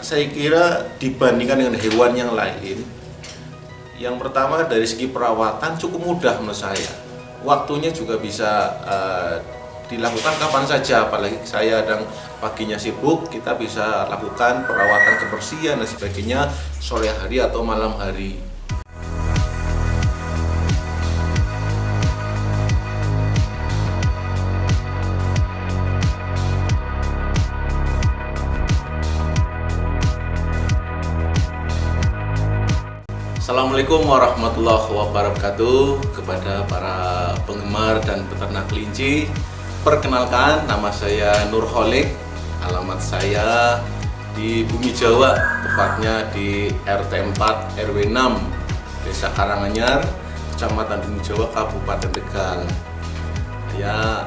Saya kira dibandingkan dengan hewan yang lain, yang pertama dari segi perawatan cukup mudah menurut saya. Waktunya juga bisa dilakukan kapan saja, apalagi saya dan paginya sibuk, kita bisa lakukan perawatan kebersihan dan sebagainya sore hari atau malam hari. Assalamualaikum warahmatullahi wabarakatuh kepada para penggemar dan peternak kelinci. Perkenalkan, nama saya Nur Kholik, alamat saya di Bumi Jawa, tepatnya di RT 4 RW 6 Desa Karanganyar, Kecamatan Bumi Jawa, Kabupaten Tegal. Ya,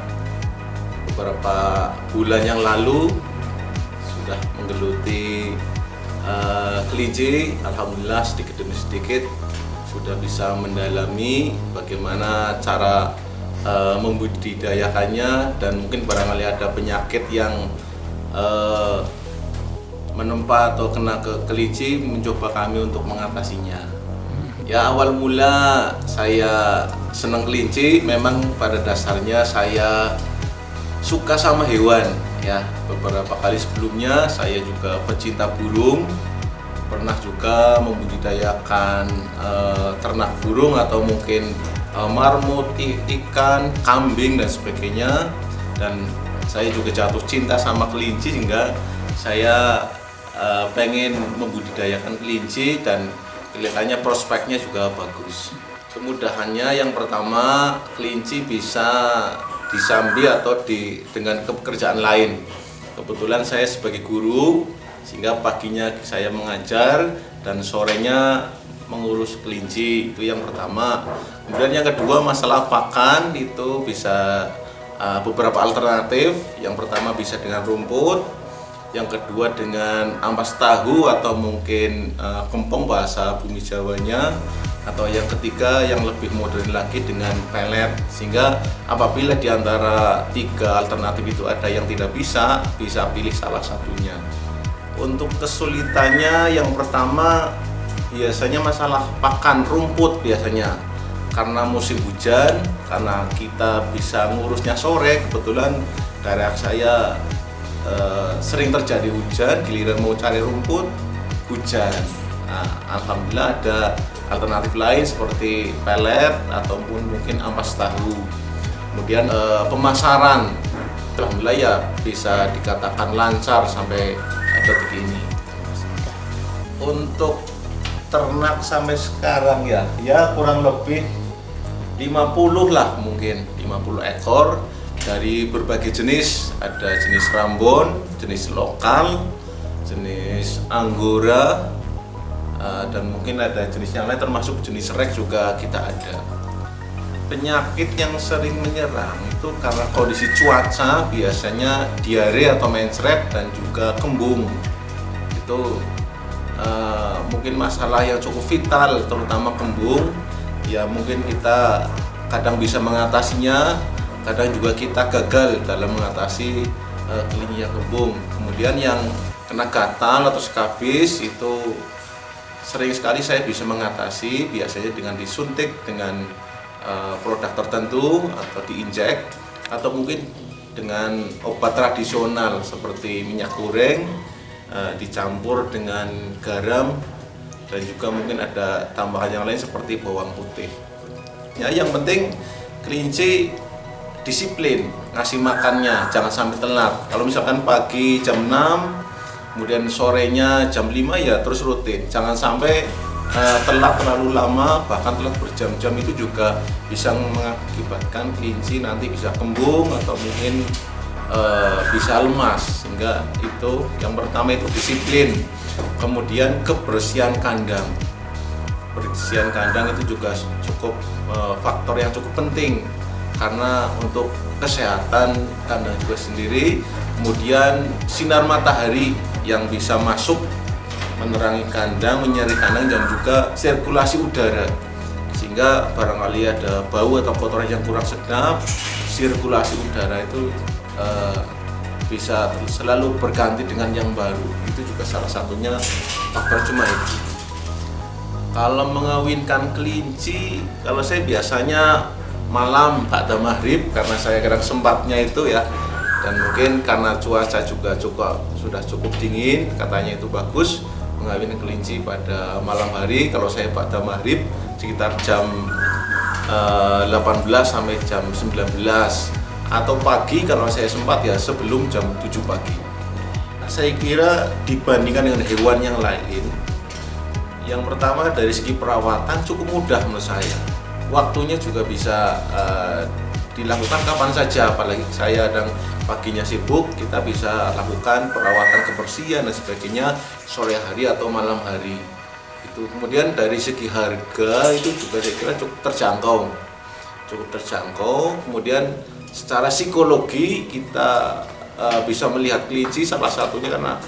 beberapa bulan yang lalu sudah menggeluti kelinci. Alhamdulillah sedikit demi sedikit sudah bisa mendalami bagaimana cara membudidayakannya, dan mungkin barangkali ada penyakit yang menempa atau kena ke kelinci, mencoba kami untuk mengatasinya. Ya, awal mula saya senang kelinci, memang pada dasarnya saya suka sama hewan. Ya, beberapa kali sebelumnya saya juga pecinta burung, pernah juga membudidayakan ternak burung atau mungkin marmut, ikan, kambing dan sebagainya. Dan saya juga jatuh cinta sama kelinci sehingga saya pengen membudidayakan kelinci, dan kelihatannya prospeknya juga bagus. Kemudahannya yang pertama, kelinci bisa disambi atau dengan pekerjaan lain. Kebetulan saya sebagai guru, sehingga paginya saya mengajar dan sorenya mengurus kelinci, itu yang pertama. Kemudian yang kedua, masalah pakan itu bisa beberapa alternatif. Yang pertama bisa dengan rumput, yang kedua dengan ampas tahu atau mungkin kempong bahasa Bumi Jawanya, atau yang ketiga yang lebih modern lagi dengan pelet. Sehingga apabila di antara tiga alternatif itu ada yang tidak bisa pilih salah satunya. Untuk kesulitannya, yang pertama biasanya masalah pakan rumput biasanya. Karena musim hujan, karena kita bisa ngurusnya sore, kebetulan daerah saya sering terjadi hujan, giliran mau cari rumput hujan. Nah, alhamdulillah ada alternatif lain seperti pelet ataupun mungkin ampas tahu. Kemudian pemasaran, alhamdulillah ya bisa dikatakan lancar sampai detik ini. Untuk ternak sampai sekarang ya kurang lebih 50 lah, mungkin 50 ekor dari berbagai jenis. Ada jenis Rambon, jenis lokal, jenis Anggora, dan mungkin ada jenis yang lain, termasuk jenis Rex juga kita ada. Penyakit yang sering menyerang itu karena kondisi cuaca, biasanya diare atau mencret dan juga kembung. Itu mungkin masalah yang cukup vital, terutama kembung. Ya, mungkin kita kadang bisa mengatasinya, kadang juga kita gagal dalam mengatasi kelinci yang kembung. Kemudian yang kena gatal atau skabis itu sering sekali saya bisa mengatasi, biasanya dengan disuntik dengan produk tertentu atau diinjek, atau mungkin dengan obat tradisional seperti minyak goreng dicampur dengan garam, dan juga mungkin ada tambahan yang lain seperti bawang putih. Ya, yang penting kelinci disiplin ngasih makannya, jangan sampai telat. Kalau misalkan pagi jam 6, kemudian sorenya jam 5, ya terus rutin. Jangan sampai telat terlalu lama, bahkan telat berjam-jam, itu juga bisa mengakibatkan kelinci nanti bisa kembung atau mungkin bisa lemas. Sehingga itu yang pertama itu disiplin. Kemudian kebersihan kandang. Kebersihan kandang itu juga cukup faktor yang cukup penting, karena untuk kesehatan kandang juga sendiri. Kemudian sinar matahari yang bisa masuk menerangi kandang, menyeri kandang, dan juga sirkulasi udara, sehingga barangkali ada bau atau kotoran yang kurang sedap, sirkulasi udara itu bisa selalu berganti dengan yang baru. Itu juga salah satunya faktor Jumaidi. Kalau mengawinkan kelinci, kalau saya biasanya malam ba'da maghrib karena saya kadang sempatnya itu ya, dan mungkin karena cuaca juga sudah cukup dingin, katanya itu bagus mengawinkan kelinci pada malam hari. Kalau saya ba'da maghrib sekitar jam 18 sampai jam 19, atau pagi kalau saya sempat ya sebelum jam 7 pagi. Saya kira dibandingkan dengan hewan yang lain, yang pertama dari segi perawatan cukup mudah menurut saya. Waktunya juga bisa dilakukan kapan saja, apalagi saya dan paginya sibuk, kita bisa lakukan perawatan kebersihan dan sebagainya sore hari atau malam hari. Itu kemudian dari segi harga itu juga saya kira cukup terjangkau. Kemudian secara psikologi kita bisa melihat kelinci, salah satunya karena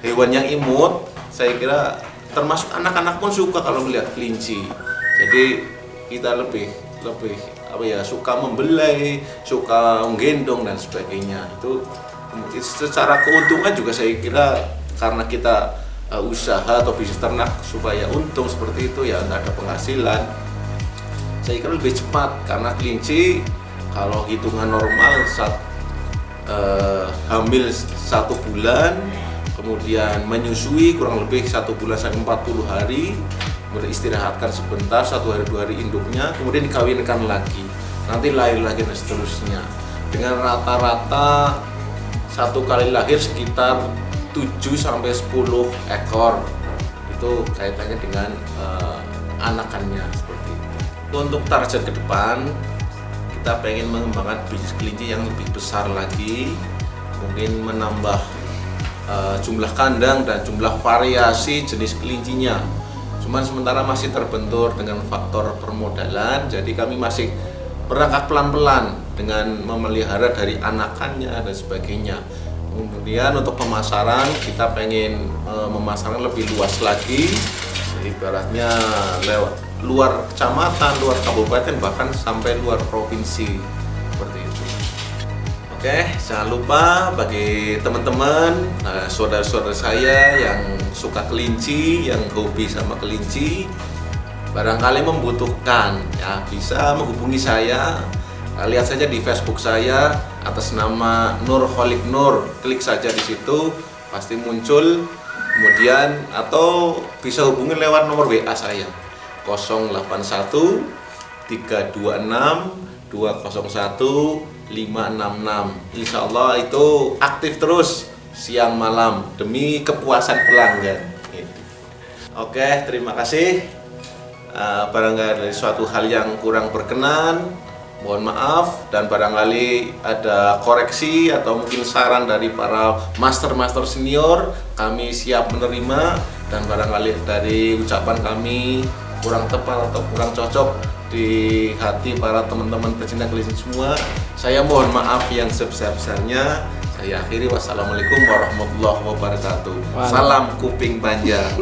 hewan yang imut. Saya kira termasuk anak-anak pun suka kalau melihat kelinci. Jadi kita lebih suka membelai, suka menggendong dan sebagainya. Itu secara keuntungan juga saya kira karena kita usaha atau bisnis ternak supaya untung seperti itu ya, nggak ada penghasilan, saya kira lebih cepat. Karena kelinci kalau hitungan normal hamil 1 bulan, kemudian menyusui kurang lebih 1 bulan sampai 40 hari, kemudian istirahatkan sebentar 1 hari 2 hari induknya, kemudian dikawinkan lagi, nanti lahir lagi dan seterusnya. Dengan rata-rata satu kali lahir sekitar 7 sampai 10 ekor. Itu kaitannya dengan anakannya seperti itu. Untuk target ke depan, kita pengen mengembangkan bisnis kelinci yang lebih besar lagi, mungkin menambah jumlah kandang dan jumlah variasi jenis kelincinya. Cuman sementara masih terbentur dengan faktor permodalan, jadi kami masih berangkat pelan-pelan dengan memelihara dari anakannya dan sebagainya. Kemudian untuk pemasaran, kita pengen memasarkan lebih luas lagi, ibaratnya lewat luar kecamatan, luar kabupaten, bahkan sampai luar provinsi seperti itu. Oke, jangan lupa bagi teman-teman, saudara-saudara saya yang suka kelinci, yang hobi sama kelinci, barangkali membutuhkan, ya bisa menghubungi saya. Lihat saja di Facebook saya atas nama Nur Kholik Nur, klik saja di situ pasti muncul. Kemudian atau bisa hubungi lewat nomor WA saya 081 326 201 566. Insya Allah itu aktif terus siang malam demi kepuasan pelanggan. Oke, terima kasih. Barangkali dari suatu hal yang kurang berkenan, mohon maaf, dan barangkali ada koreksi atau mungkin saran dari para master senior, kami siap menerima. Dan barangkali dari ucapan kami kurang tepat atau kurang cocok di hati para teman-teman pecinta kelinci semua, saya mohon maaf yang sebesar-besarnya. Saya akhiri, wassalamualaikum warahmatullahi wabarakatuh. Salam kuping panjang.